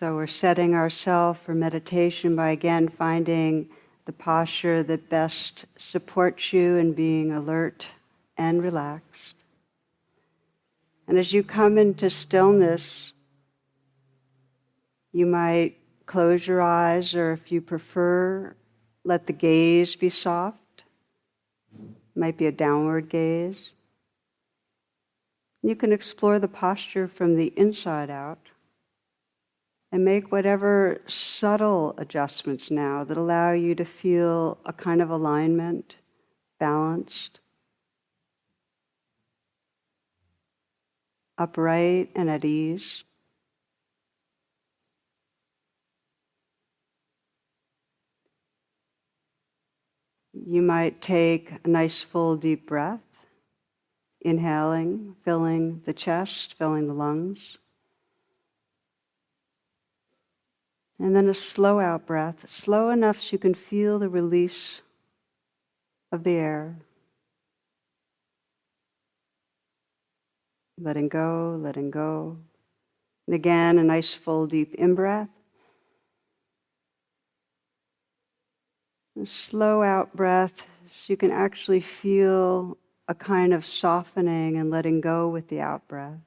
So we're setting ourselves for meditation by again finding the posture that best supports you in being alert and relaxed. And as you come into stillness, you might close your eyes, or if you prefer, let the gaze be soft. It might be a downward gaze. You can explore the posture from the inside out and make whatever subtle adjustments now that allow you to feel a kind of alignment, balanced, upright and at ease. You might take a nice full deep breath, inhaling, filling the chest, filling the lungs. And then a slow out breath, slow enough so you can feel the release of the air. Letting go, letting go. And again, a nice full deep in-breath. A slow out breath so you can actually feel a kind of softening and letting go with the out breath.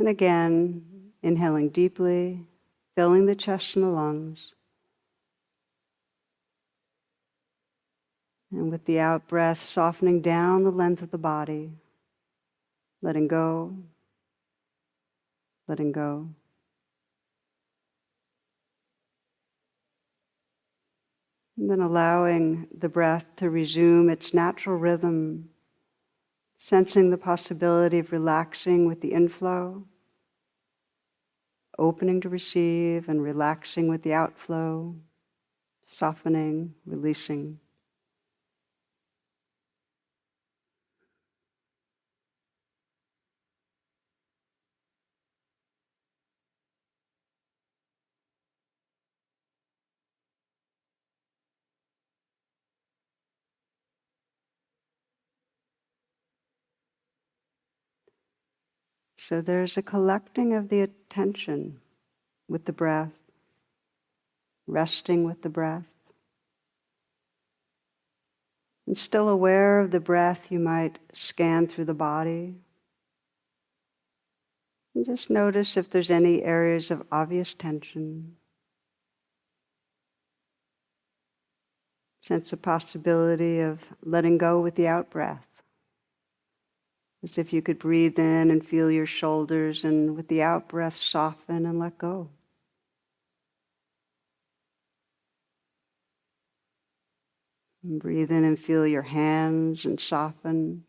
And again, inhaling deeply, filling the chest and the lungs. And with the out breath, softening down the length of the body, letting go, letting go. And then allowing the breath to resume its natural rhythm, sensing the possibility of relaxing with the inflow, opening to receive and relaxing with the outflow, softening, releasing. So there's a collecting of the attention with the breath, resting with the breath. And still aware of the breath, you might scan through the body. And just notice if there's any areas of obvious tension. Sense a possibility of letting go with the out-breath. As if you could breathe in and feel your shoulders, and with the out-breath soften and let go. And breathe in and feel your hands and soften.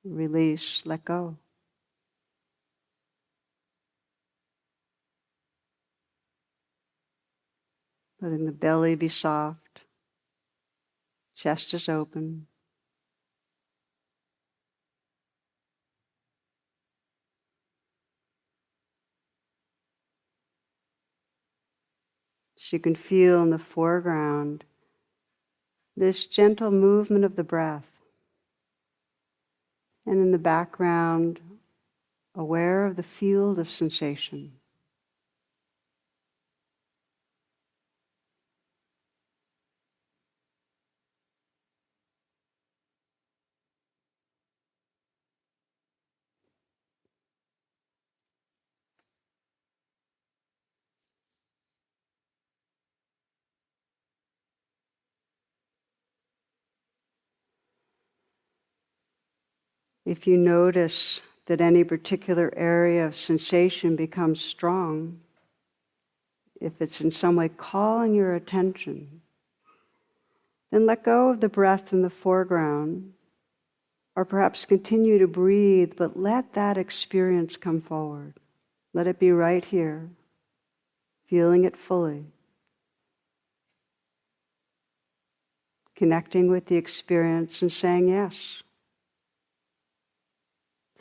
Release, let go. Letting the belly be soft. Chest is open. So you can feel in the foreground this gentle movement of the breath. And in the background, aware of the field of sensation. If you notice that any particular area of sensation becomes strong, if it's in some way calling your attention, then let go of the breath in the foreground, or perhaps continue to breathe, but let that experience come forward. Let it be right here, feeling it fully. Connecting with the experience and saying yes.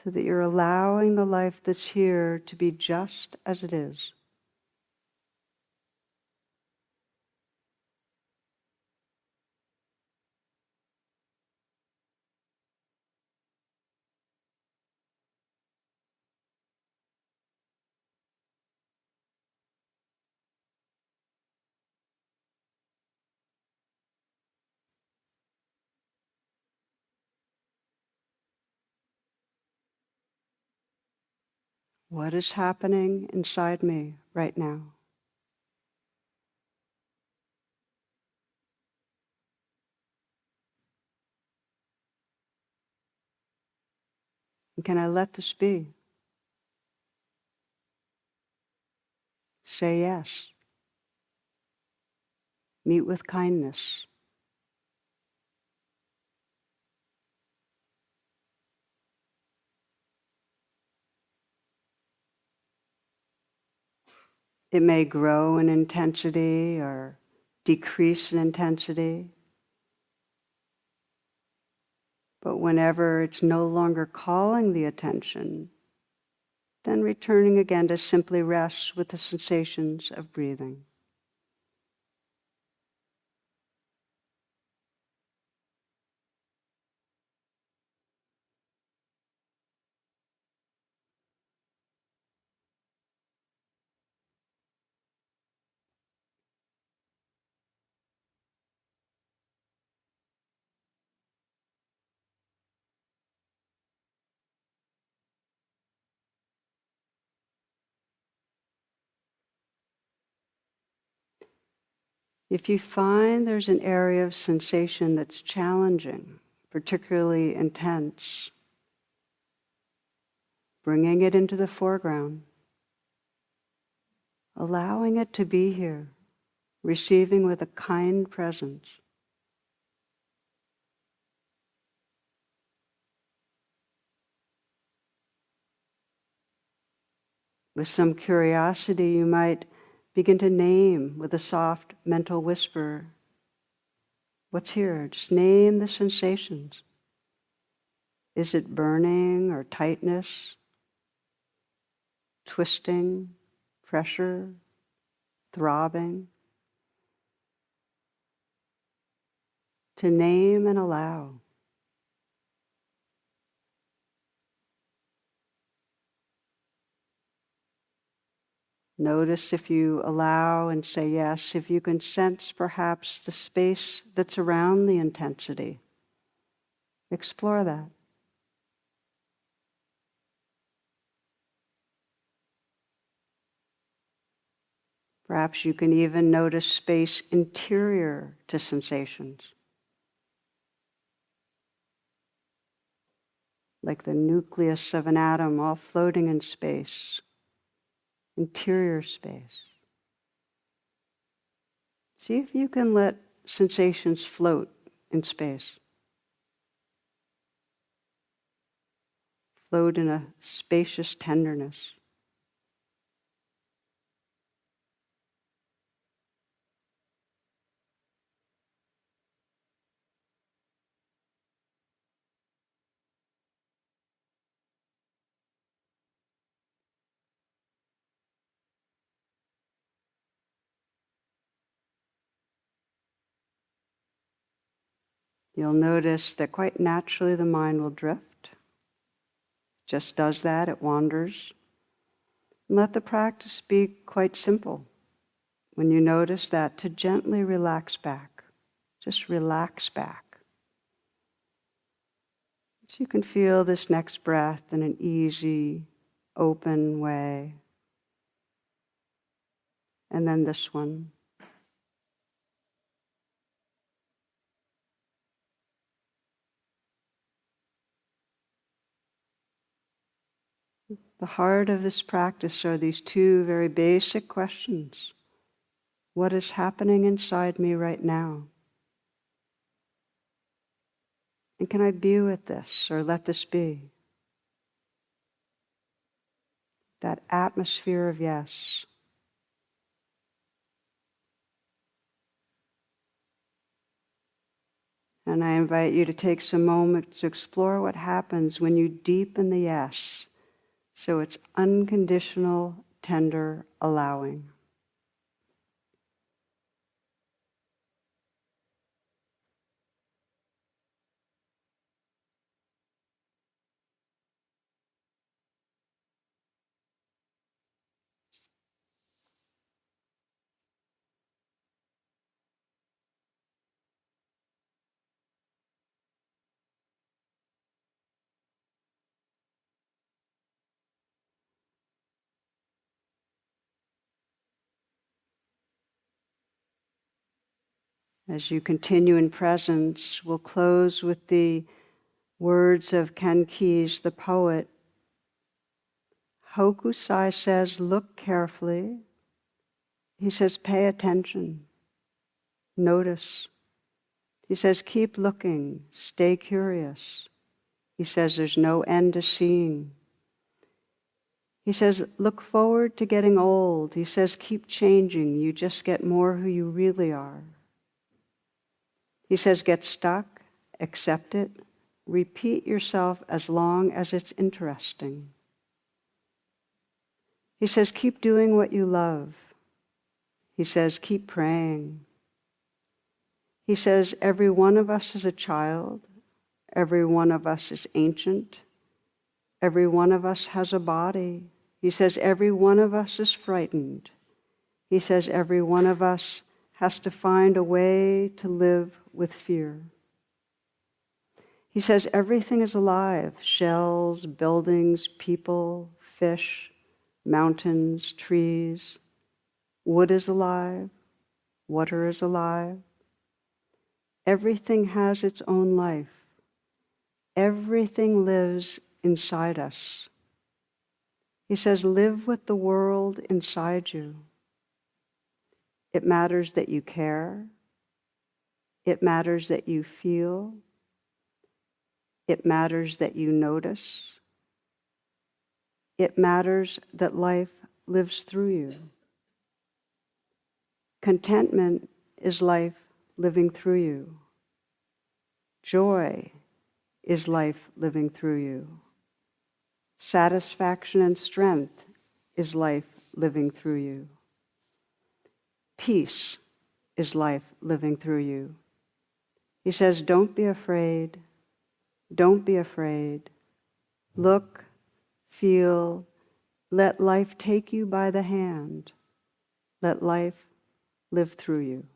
So that you're allowing the life that's here to be just as it is. What is happening inside me right now? And can I let this be? Say yes. Meet with kindness. It may grow in intensity or decrease in intensity, but whenever it's no longer calling the attention, then returning again to simply rest with the sensations of breathing. If you find there's an area of sensation that's challenging, particularly intense, bringing it into the foreground, allowing it to be here, receiving with a kind presence. With some curiosity, you might begin to name with a soft mental whisper, what's here? Just name the sensations. Is it burning or tightness, twisting, pressure, throbbing? To name and allow. Notice if you allow and say yes, if you can sense perhaps the space that's around the intensity. Explore that. Perhaps you can even notice space interior to sensations, like the nucleus of an atom all floating in space, interior space. See if you can let sensations float in space. Float in a spacious tenderness. You'll notice that quite naturally the mind will drift. Just does that, it wanders. And let the practice be quite simple. When you notice that, to gently relax back. Just relax back. So you can feel this next breath in an easy, open way. And then this one. The heart of this practice are these two very basic questions. What is happening inside me right now? And can I be with this or let this be? That atmosphere of yes. And I invite you to take some moment to explore what happens when you deepen the yes. So it's unconditional, tender allowing. As you continue in presence, we'll close with the words of Ken Keyes, the poet. Hokusai says, look carefully. He says, pay attention. Notice. He says, keep looking. Stay curious. He says, there's no end to seeing. He says, look forward to getting old. He says, keep changing. You just get more who you really are. He says, get stuck, accept it, repeat yourself as long as it's interesting. He says, keep doing what you love. He says, keep praying. He says, every one of us is a child. Every one of us is ancient. Every one of us has a body. He says, every one of us is frightened. He says, every one of us has to find a way to live with fear. He says, everything is alive. Shells, buildings, people, fish, mountains, trees. Wood is alive. Water is alive. Everything has its own life. Everything lives inside us. He says, live with the world inside you. It matters that you care. It matters that you feel. It matters that you notice. It matters that life lives through you. Contentment is life living through you. Joy is life living through you. Satisfaction and strength is life living through you. Peace is life living through you. He says, don't be afraid. Don't be afraid. Look, feel, let life take you by the hand. Let life live through you.